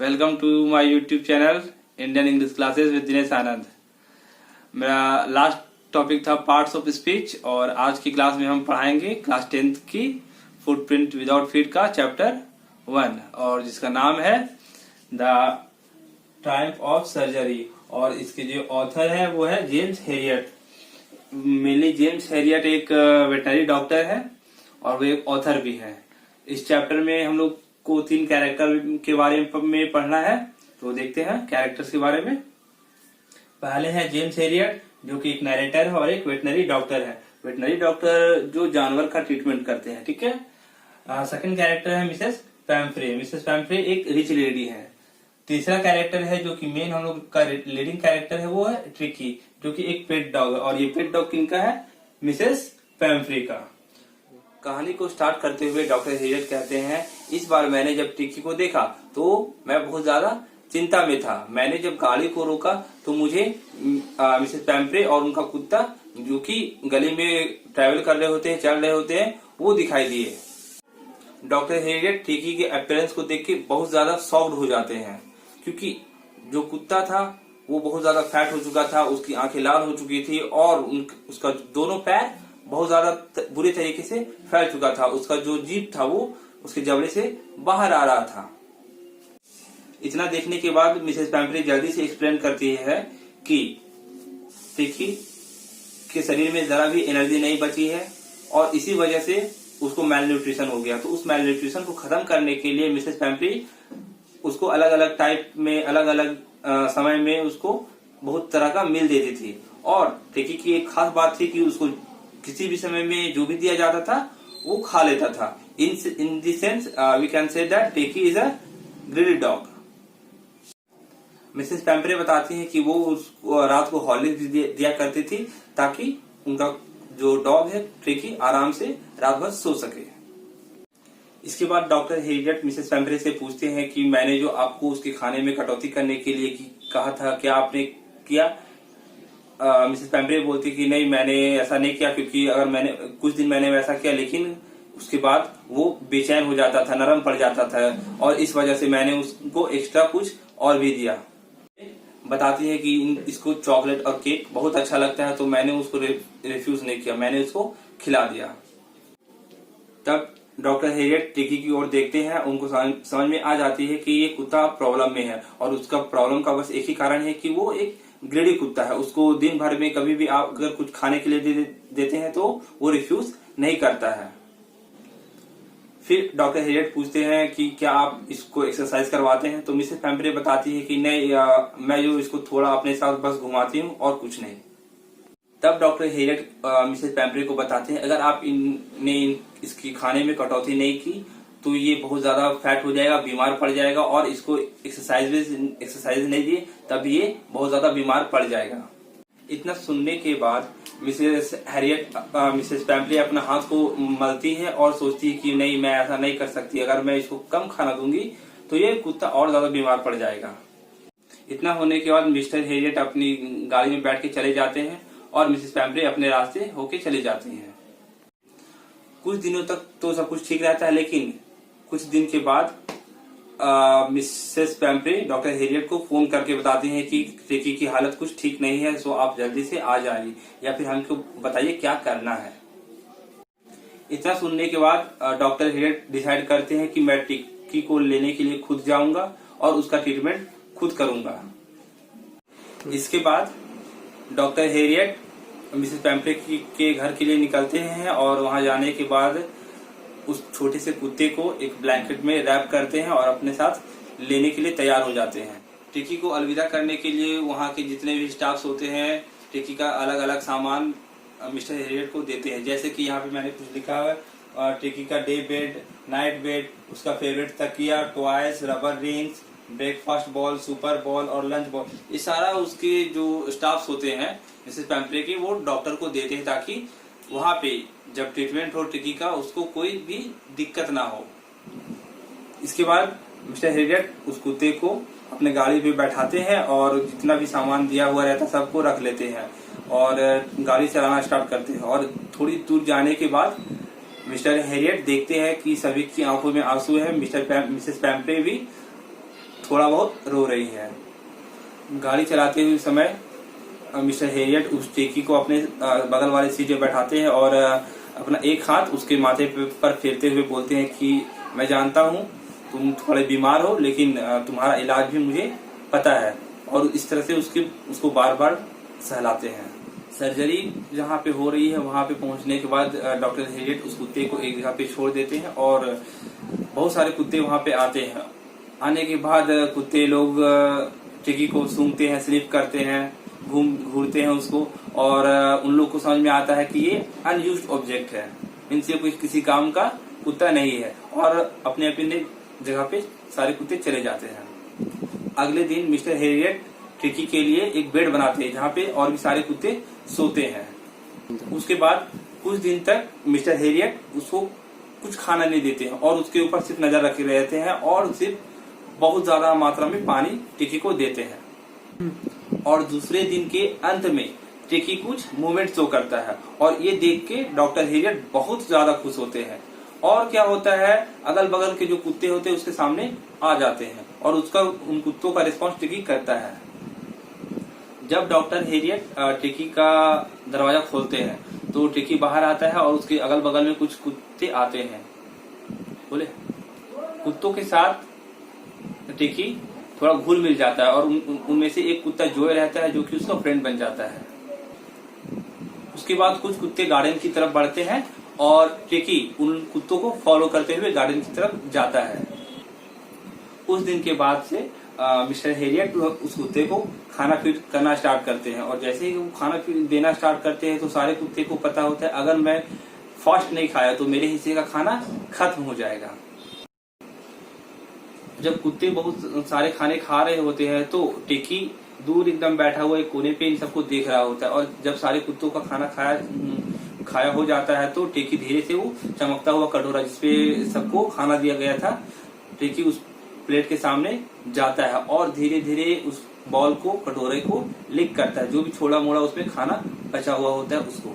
Welcome to my YouTube channel Indian English classes with Dinesh Anand. मेरा last topic था parts of speech और आज की क्लास में हम पढ़ाएंगे क्लास 10th की फुटप्रिंट विदाउट फीट का चैप्टर 1 और जिसका नाम है द ट्रायम्फ ऑफ सर्जरी। और इसके जो ऑथर है वो है James Harriet. Mainly James Harriet एक वेटनरी डॉक्टर है और वो एक ऑथर भी है। इस चैप्टर में हम लोग को 3 कैरेक्टर के बारे में पढ़ना है, तो देखते हैं कैरेक्टर्स के बारे में। पहले है जेम्स हेरियट जो कि एक नरेटर है और एक वेटनरी डॉक्टर है। वेटनरी डॉक्टर जो जानवर का ट्रीटमेंट करते हैं, ठीक है। सेकंड कैरेक्टर है मिसेस पैम्फ्रे। मिसेस पैम्फ्रे एक रिच लेडी है। तीसरा कैरेक्टर है जो कि मेन हम लोग का लीडिंग कैरेक्टर है वो है ट्रिकी जो कि एक पेट डॉग है। और ये पेट डॉग किनका है? मिसेस पैम्फ्रे का। कहानी को स्टार्ट करते हुए डॉक्टर हेरियट कहते हैं, इस बार मैंने जब ट्रिकी को देखा तो मैं बहुत ज्यादा चिंता में था। मैंने जब गाड़ी को रोका तो मुझे मिसेस पैम्फ्रे और उनका कुत्ता जो कि गली में ट्रैवल कर रहे होते हैं, चल रहे होते हैं, वो दिखाई दिए। डॉक्टर हेरियट ट्रिकी के अपीयरेंस को देख के बहुत ज्यादा शॉक्ड हो जाते हैं क्योंकि जो कुत्ता था वो बहुत ज्यादा फैट हो चुका था, उसकी आंखें लाल हो चुकी थी और उसका दोनों पैर बहुत ज्यादा बुरी तरीके से फैल चुका था। उसका जो जीभ था वो उसके जबड़े से बाहर आ रहा था। इतना देखने के बाद मिसेस पैम्फ्रे जल्दी से एक्सप्लेन करती है कि ट्रिकी के शरीर में जरा भी एनर्जी नहीं बची है और इसी वजह से उसको मैल न्यूट्रिशन हो गया। तो उस मैल न्यूट्रिशन को खत्म करने के लिए मिसेस पैम्फ्रे उसको अलग अलग टाइप में अलग अलग समय में उसको बहुत तरह का मील देती थी। और ट्रिकी की एक खास बात थी कि उसको किसी भी समय में जो भी दिया जाता था वो खा लेता था। In this sense we can say that Tricki is a greedy dog. Mrs Pumphrey बताती हैं कि वो उसको रात को हॉर्लिक्स दिया करती थी ताकि उनका जो डॉग है ट्रिकी आराम से रात भर सो सके। इसके बाद डॉक्टर हेरियट मिसेस पैम्फ्रे से पूछते हैं कि मैंने जो आपको उसके खाने में कटौती करने के लिए कहा था क्या आपने किया? मिसेस पैम्फ्रे बोलती कि नहीं, मैंने ऐसा नहीं किया क्योंकि अगर मैंने कुछ दिन मैंने वैसा किया लेकिन उसके बाद वो बेचैन हो जाता था, नरम पड़ जाता था और इस वजह से मैंने उसको एक्स्ट्रा कुछ और भी दिया। बताती है कि इसको चॉकलेट और केक बहुत अच्छा लगता है तो मैंने उसको रिफ्यूज नहीं किया, मैंने उसको खिला दिया। तब डॉक्टर हेरियट ट्रिकी की ओर देखते हैं, उनको समझ में आ जाती है कि ये कुत्ता प्रॉब्लम में है और उसका प्रॉब्लम का बस एक ही कारण है कि वो एक ग्रेडी कुत्ता है। उसको दिन भर में कभी भी आप अगर कुछ खाने के लिए देते हैं तो वो रिफ्यूज नहीं करता है। फिर डॉक्टर हेरियट पूछते हैं कि क्या आप इसको एक्सरसाइज करवाते हैं? तो मिसेस पैम्फ्रे बताती है कि नहीं, मैं जो इसको थोड़ा अपने साथ बस घुमाती हूँ और कुछ नहीं। तब डॉक्टर हेरियट मिसेस पैम्फ्रे को बताते हैं अगर आप इसकी खाने में कटौती नहीं की तो ये बहुत ज्यादा फैट हो जाएगा, बीमार पड़ जाएगा और इसको एक्सरसाइज नहीं दिए तब ये बहुत ज्यादा बीमार पड़ जाएगा। इतना सुनने के बाद मिसेस हेरियट मिसेस पैम्फ्रे अपना हाथ को मलती है और सोचती है कि नहीं, मैं ऐसा नहीं कर सकती। अगर मैं इसको कम खाना दूंगी तो ये कुत्ता और ज्यादा बीमार पड़ जाएगा। इतना होने के बाद मिस्टर हेरियट अपनी गाड़ी में बैठ के चले जाते हैं और मिसेस पैम्फ्रे अपने रास्ते होके चले जाते हैं। कुछ दिनों तक तो सब कुछ ठीक रहता है लेकिन कुछ दिन के बाद मिसेस पैम्फ्रे डॉक्टर हेरियट को फोन करके बताती हैं कि ट्रिकी की हालत कुछ ठीक नहीं है, सो आप जल्दी से आ जाइए या फिर हमको बताइए क्या करना है। इतना सुनने के बाद डॉक्टर हेरियट डिसाइड करते हैं कि मैं ट्रिकी को लेने के लिए खुद जाऊंगा और उसका ट्रीटमेंट खुद करूंगा। इसके बाद डॉक्टर हेरियट मिसेस पैम्फ्रे के घर के लिए निकलते हैं और वहां जाने के बाद उस छोटे से कुत्ते को एक ब्लैंकेट में रैप करते हैं और अपने साथ लेने के लिए तैयार हो जाते हैं। ट्रिकी को अलविदा करने के लिए वहां के जितने भी स्टाफ्स होते हैं ट्रिकी का अलग अलग सामान मिस्टर हेरियट को देते हैं। जैसे कि यहाँ पे मैंने कुछ लिखा है, ट्रिकी का डे बेड, नाइट बेड, उसका फेवरेट तकिया, toys, rubber rings, breakfast ball, super ball और लंच बॉल। ये सारा उसके जो स्टाफ्स होते हैं मिसेस पैम्फ्रे के वो डॉक्टर को देते हैं ताकि वहां पे जब ट्रीटमेंट हो ट्रिकी का उसको कोई भी दिक्कत ना हो। इसके बाद मिस्टर हेरियट उस कुत्ते को अपने गाड़ी पे बैठाते हैं और जितना भी सामान दिया हुआ रहता है सबको रख लेते हैं और गाड़ी चलाना स्टार्ट करते हैं। और थोड़ी दूर जाने के बाद मिस्टर हेरियट देखते हैं कि सभी की आंखों में आंसू है। मिसेस पैम्फ्रे भी थोड़ा बहुत रो रही है। गाड़ी चलाते हुए समय मिस्टर हेरियट उस टेकी को अपने बगल वाले सीट पे बैठाते हैं और अपना एक हाथ उसके माथे पर फेरते हुए बोलते हैं कि मैं जानता हूँ तुम थोड़े बीमार हो, लेकिन तुम्हारा इलाज भी मुझे पता है। और इस तरह से उसको बार बार सहलाते हैं। सर्जरी जहाँ पे हो रही है वहाँ पे पहुँचने के बाद डॉक्टर हेरियट उस कुत्ते को एक जगह पे छोड़ देते हैं और बहुत सारे कुत्ते वहाँ पे आते हैं। आने के बाद कुत्ते लोग टिकी को सूंघते हैं, स्लिप करते हैं, घूरते हैं उसको, और उन लोग को समझ में आता है कि ये अनयूज्ड ऑब्जेक्ट है, इनसे कोई किसी काम का कुत्ता नहीं है, और अपने अपने जगह पे सारे कुत्ते चले जाते हैं। अगले दिन मिस्टर हेरियट टिकी के लिए एक बेड बनाते हैं जहाँ पे और भी सारे कुत्ते सोते हैं। उसके बाद कुछ दिन तक मिस्टर हेरियट उसको कुछ खाना नहीं देते हैं और उसके ऊपर सिर्फ नजर रखे रहते हैं और सिर्फ बहुत ज्यादा मात्रा में पानी टिकी को देते हैं। और दूसरे दिन के अंत में टिकी कुछ मूवमेंट शो करता है और ये देख के डॉक्टर हेरियट बहुत ज्यादा खुश होते हैं। और क्या होता है, अगल बगल के जो कुत्ते होते हैं उसके सामने आ जाते हैं और उन कुत्तों का रिस्पॉन्स टिकी करता है। जब डॉक्टर हेरियट टिकी का दरवाजा खोलते हैं तो टिकी बाहर आता है और उसके अगल बगल में कुछ कुत्ते आते हैं। बोले कुत्तों के साथ टिकी थोड़ा घुल मिल जाता है और उनमें से एक कुत्ता जोए रहता है जो कि उसका फ्रेंड बन जाता है। उसके बाद कुछ कुत्ते गार्डन की तरफ बढ़ते हैं और टिकी उन कुत्तों को फॉलो करते हुए गार्डन की तरफ जाता है। उस दिन के बाद से मिस्टर हेरियट उस कुत्ते को खाना फीड करना स्टार्ट करते हैं और जैसे ही वो खाना फीड देना स्टार्ट करते हैं तो सारे कुत्ते को पता होता है अगर मैं फास्ट नहीं खाया तो मेरे हिस्से का खाना खत्म हो जाएगा। जब कुत्ते बहुत सारे खाने खा रहे होते हैं तो टिकी दूर एकदम बैठा हुआ एक कोने पे इन सबको देख रहा होता है और जब सारे कुत्तों का खाना खाया हो जाता है तो टिकी धीरे से वो चमकता हुआ कटोरा जिसपे सबको खाना दिया गया था, टिकी उस प्लेट के सामने जाता है और धीरे धीरे उस बॉल को, कटोरे को लिक करता है, जो भी छोड़ा मोड़ा उसमें खाना बचा हुआ होता है उसको।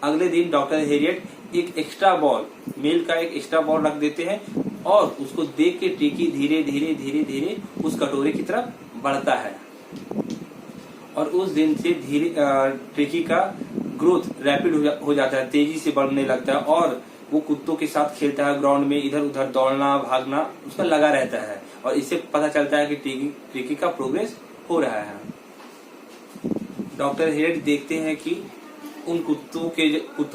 अगले दिन डॉक्टर हेरियट एक एक्स्ट्रा बॉल, मेल का एक एक्स्ट्रा बॉल रख देते हैं और उसको देख के टिकी धीरे धीरे धीरे धीरे उस कटोरे की तरफ बढ़ता है और उस दिन से धीरे टिकी का ग्रोथ रैपिड हो जाता है, तेजी से बढ़ने लगता है और वो कुत्तों के साथ खेलता है, ग्राउंड में इधर उधर दौड़ना भागना उसका लगा रहता है और इससे पता चलता है कि टिकी का प्रोग्रेस हो रहा है। डॉक्टर हेरियट देखते हैं कि उन कुत्तों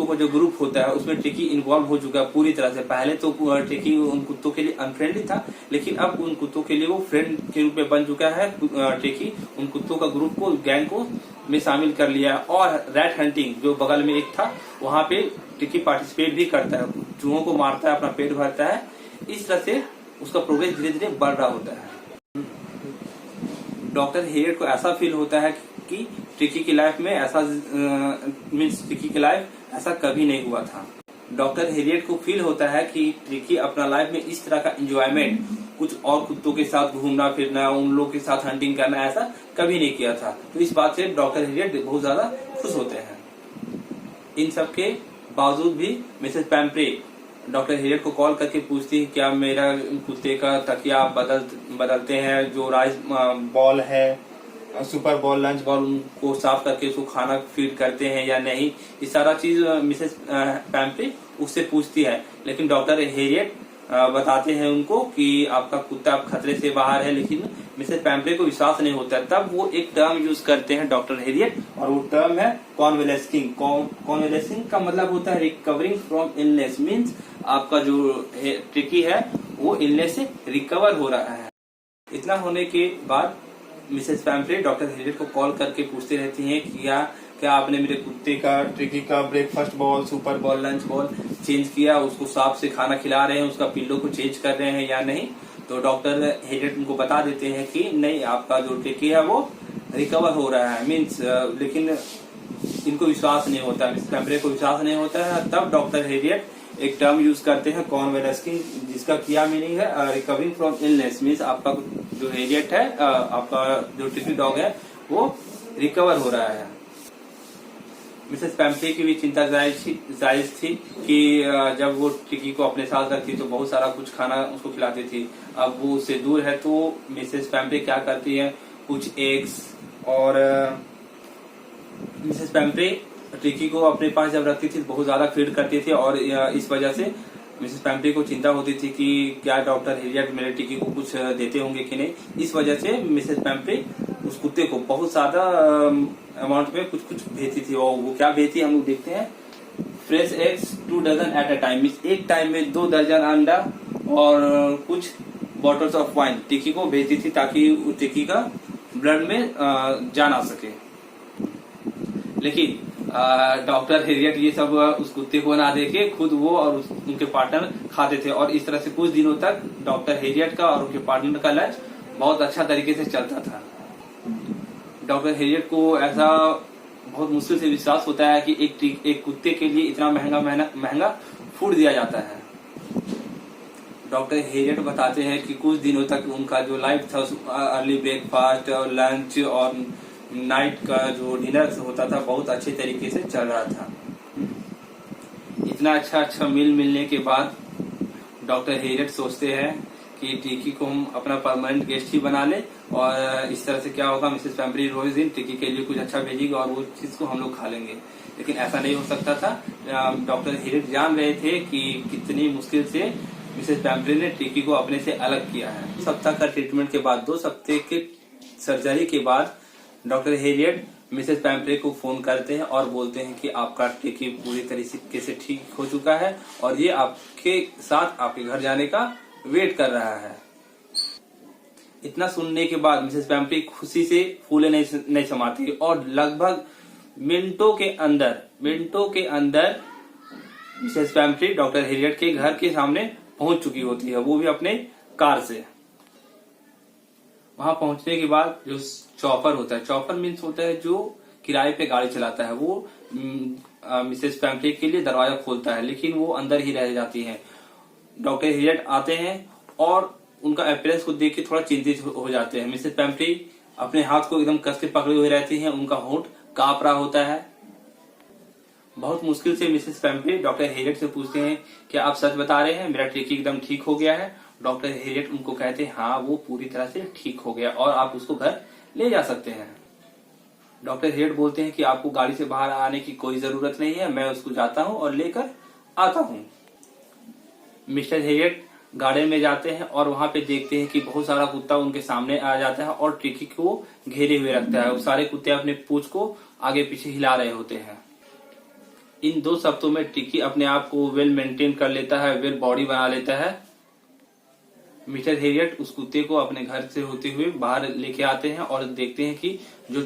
का जो ग्रुप होता है उसमें टिकी इन्वॉल्व हो चुका है पूरी तरह से। पहले तो टिकी उन कुत्तों के लिए अनफ्रेंडली था, लेकिन अब उन कुत्तों के लिए वो फ्रेंड के रूप में बन चुका है। टिकी उन कुत्तों का ग्रुप को, गैंग को में शामिल कर लिया है और रैट हंटिंग जो बगल में एक था वहां पे टिकी पार्टिसिपेट भी करता है, चूहों को मारता है, अपना पेट भरता है। इस तरह से उसका प्रोग्रेस धीरे धीरे बढ़ रहा होता है। डॉक्टर हेरियट को ऐसा फील होता है कि टिकी की लाइफ में ऐसा टिकी की लाइफ ऐसा कभी नहीं हुआ था। डॉक्टर हेरियट को फील होता है कि टिकी अपना लाइफ में इस तरह का एंजॉयमेंट कुछ और कुत्तों के साथ घूमना फिरना, उन लोगों के साथ हंटिंग करना ऐसा कभी नहीं किया था। तो इस बात से डॉक्टर हेरियट बहुत ज्यादा खुश होते हैं। इन सब के बावजूद भी मिसेस पैम्प्रे डॉक्टर हेरियट को कॉल करके पूछती है क्या मेरा कुत्ते का तकिया बदलते हैं, जो राइस बॉल है, सुपर बॉल, लंच बॉल, उनको साफ करके उसको खाना फीड करते हैं या नहीं। ये सारा चीज मिसेस पैम्प्रे उससे पूछती है, लेकिन डॉक्टर हेरियट बताते हैं उनको कि आपका कुत्ता खतरे से बाहर है, लेकिन मिसेस पैम्प्रे को विश्वास नहीं होता। तब वो एक टर्म यूज करते हैं डॉक्टर हेरियट और वो टर्म है कॉन्वेलेसिंग। कॉन्वेलेसिंग का मतलब होता है रिकवरिंग फ्रॉम इलनेस, मीन्स आपका जो टिकी है वो इलनेस से रिकवर हो रहा है। इतना होने के बाद मिसेस पैम्प्रे डॉक्टर हेरियट को कॉल करके पूछते रहती हैं कि क्या आपने मेरे कुत्ते का, टिकी का breakfast ball, super ball, lunch ball change किया, उसको साफ से खाना खिला रहे हैं, उसका पिल्लो को चेंज कर रहे हैं या नहीं। तो डॉक्टर हेरियट उनको बता देते हैं कि नहीं, आपका जो टिकी है वो रिकवर हो रहा है, मीन्स, लेकिन इनको विश्वास नहीं होता, मिसेस पैम्प्रे को विश्वास नहीं होता है। तब डॉक्टर हेरियट एक टर्म यूज करते हैं कॉन्वेलेसिंग, जिसका क्या मीनिंग है रिकवरिंग फ्रॉम इलनेस, मीन्स आपका जो हेरियट है, आपका जो टिकी डॉग है वो रिकवर हो रहा है। मिसेस पैम्फ्रे की भी चिंता जायज थी कि जब वो टिकी को अपने साथ रखती तो बहुत सारा कुछ खाना उसको खिलाती थी। अब वो उससे दूर है तो मिसेस पैम्फ्रे क्या करती है, कुछ एग्स और मिसेस पैम्फ्रे टिकी को अपने पास जब रखती थी बहुत ज्यादा फीड करती थी और इस वजह से मिसेस पैम्फ्रे को चिंता होती थी कि क्या डॉक्टर हेरियट मेरे टिकी को कुछ देते होंगे कि नहीं। इस वजह से मिसेस पैम्फ्रे उस कुत्ते को बहुत ज्यादा अमाउंट में कुछ कुछ भेजती थी। और वो क्या भेजती हम लोग देखते हैं, fresh eggs 2 dozen at a time, एक टाइम में 2 दर्जन अंडा और कुछ बॉटल्स ऑफ वाइन टिकी को भेजती थी ताकि टिकी का ब्लड में जा ना सके। लेकिन डॉक्टर हेरियट ये सब उस कुत्ते को ना देके खुद वो और उनके पार्टनर खाते थे और इस तरह से कुछ दिनों तक डॉक्टर हेरियट का और उनके पार्टनर का लंच बहुत अच्छा तरीके से चलता था। डॉक्टर हेरियट को ऐसा बहुत मुश्किल से विश्वास होता है कि एक कुत्ते के लिए इतना महंगा फूड दिया जाता है। डॉक्टर हेरियट बताते हैं कि कुछ दिनों तक उनका जो लाइफ था, अर्ली ब्रेकफास्ट और लंच और नाइट का जो डिनर होता था बहुत अच्छे तरीके से चल रहा था। इतना अच्छा मील मिलने के बाद डॉक्टर हेरियट सोचते हैं कि टिकी को हम अपना परमानेंट गेस्ट ही बना ले और इस तरह से क्या होगा, मिसेस पैम्फ्रे रोज दिन टिकी के लिए कुछ अच्छा भेजेगी और वो चीज को हम लोग खा लेंगे। लेकिन ऐसा नहीं हो सकता था। डॉक्टर हेरियट जान रहे थे कि कितनी मुश्किल से मिसेस पैम्फ्रे ने टिकी को अपने से अलग किया है। सप्ताह का ट्रीटमेंट के बाद 2 सप्ताह के सर्जरी के बाद डॉक्टर हेरियट मिसेस पैम्फ्रे को फोन करते हैं और बोलते हैं कि आपका टिकी पूरी तरीके से ठीक हो चुका है और ये आपके साथ आपके घर जाने का वेट कर रहा है। इतना सुनने के बाद मिसेस पैम्फ्रे खुशी से फूले नहीं समाती और लगभग मिनटों के अंदर मिसेस पैम्फ्रे डॉक्टर हेरियट के घर के सामने पहुंच चुकी होती है, वो भी अपने कार से। वहां पहुंचने के बाद जो चॉपर होता है, चॉपर मीन्स होता है जो किराए पे गाड़ी चलाता है, वो मिसेस पैम्फ्रे के लिए दरवाजा खोलता है लेकिन वो अंदर ही रह जाती है। डॉक्टर हेरियट आते हैं और उनका अपीयरेंस को देख के थोड़ा चिंतित हो जाते हैं। मिसेस पैम्फ्रे अपने हाथ को एकदम कस के पकड़े हुए रहती हैं, उनका होंठ कांप रहा होता है। बहुत मुश्किल से मिसेस पैम्फ्रे डॉक्टर हेरियट से पूछते हैं कि आप सच बता रहे हैं, मेरा टिकी एकदम ठीक हो गया है? डॉक्टर हेरियट उनको कहते हैं हाँ, वो पूरी तरह से ठीक हो गया और आप उसको घर ले जा सकते हैं। डॉक्टर हेरियट बोलते हैं कि आपको गाड़ी से बाहर आने की कोई जरूरत नहीं है, मैं उसको जाता हूँ और लेकर आता हूँ। मिस्टर हेरियट गाड़ी में जाते हैं और वहां पे देखते हैं कि बहुत सारा कुत्ता उनके सामने आ जाता है और टिकी को घेरे हुए रखता है। वो सारे कुत्ते अपने पूंछ को आगे पीछे हिला रहे होते हैं। इन 2 सप्ताहों में टिकी अपने आप को वेल मेंटेन कर लेता है, वेल बॉडी बना लेता है। मिस्टर हेरियट उस कुत्ते को अपने घर से होते हुए बाहर लेके आते हैं और देखते हैं कि जो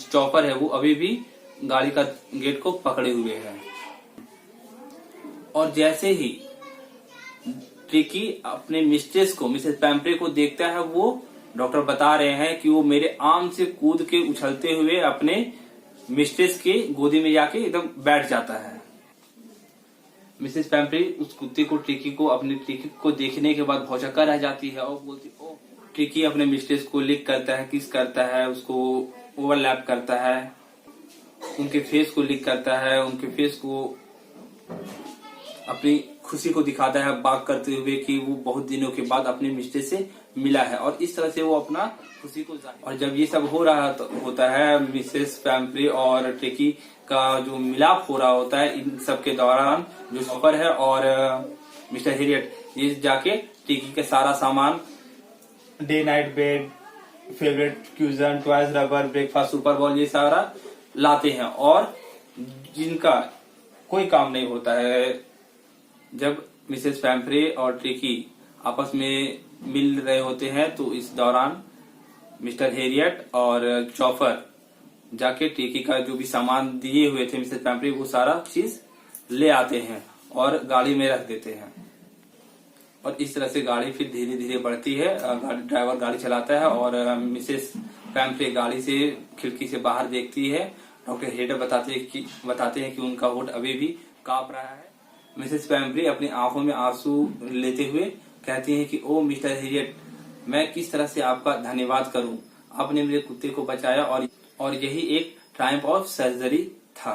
चॉपर है वो अभी भी गाड़ी का गेट को पकड़े हुए है। और जैसे ही टिकी अपने मिस्ट्रेस को, मिसेस पैम्फ्रे को देखता है, वो डॉक्टर बता रहे हैं कि वो मेरे आर्म से कूद के उछलते हुए अपने मिस्ट्रेस के गोदी में जाके एकदम बैठ जाता है। मिसेस पैम्फ्रे उस कुत्ते को, टिकी को, अपने टिकी को देखने के बाद भौचक्का रह जाती है और बोलती ओ। टिकी अपने मिस्ट्रेस को लिक करता है, किस करता है, उसको ओवरलैप करता है, उनके फेस को लिक करता है, उनके फेस को अपनी खुशी को दिखाता है बात करते हुए कि वो बहुत दिनों के बाद अपने मिस्ट्रेस से मिला है और इस तरह से वो अपना खुशी को जाहिर। और जब ये सब हो रहा होता है, मिसेस पैम्फ्रे और टिकी का जो मिलाप हो रहा होता है, इन सब के दौरान जो चॉपर है और मिस्टर हेरियट ये जाके टिकी के सारा सामान, day night bed, favourite cuisine, toys, rubber, breakfast, super ball, ये सारा लाते हैं और जिनका कोई काम नहीं होता है। जब मिसेस पैम्फ्रे और टिकी आपस में मिल रहे होते हैं तो इस दौरान मिस्टर हेरियट और चॉपर जाके टिकी का जो भी सामान दिए हुए थे मिसेस पैम्फ्रे, वो सारा चीज ले आते हैं और गाड़ी में रख देते हैं। और इस तरह से गाड़ी फिर धीरे धीरे बढ़ती है। ड्राइवर गाड़ी चलाता है और मिसेस पैम्फ्रे गाड़ी से खिड़की से बाहर देखती है। डॉक्टर हेरियट बताते हैं कि उनका होंठ अभी भी कांप रहा है। मिसेस पैम्फ्रे अपनी आंखों में आंसू लेते हुए कहती हैं कि ओ मिस्टर हेरियट, मैं किस तरह से आपका धन्यवाद करूं, आपने मेरे कुत्ते को बचाया और यही एक टाइम ऑफ सर्जरी था।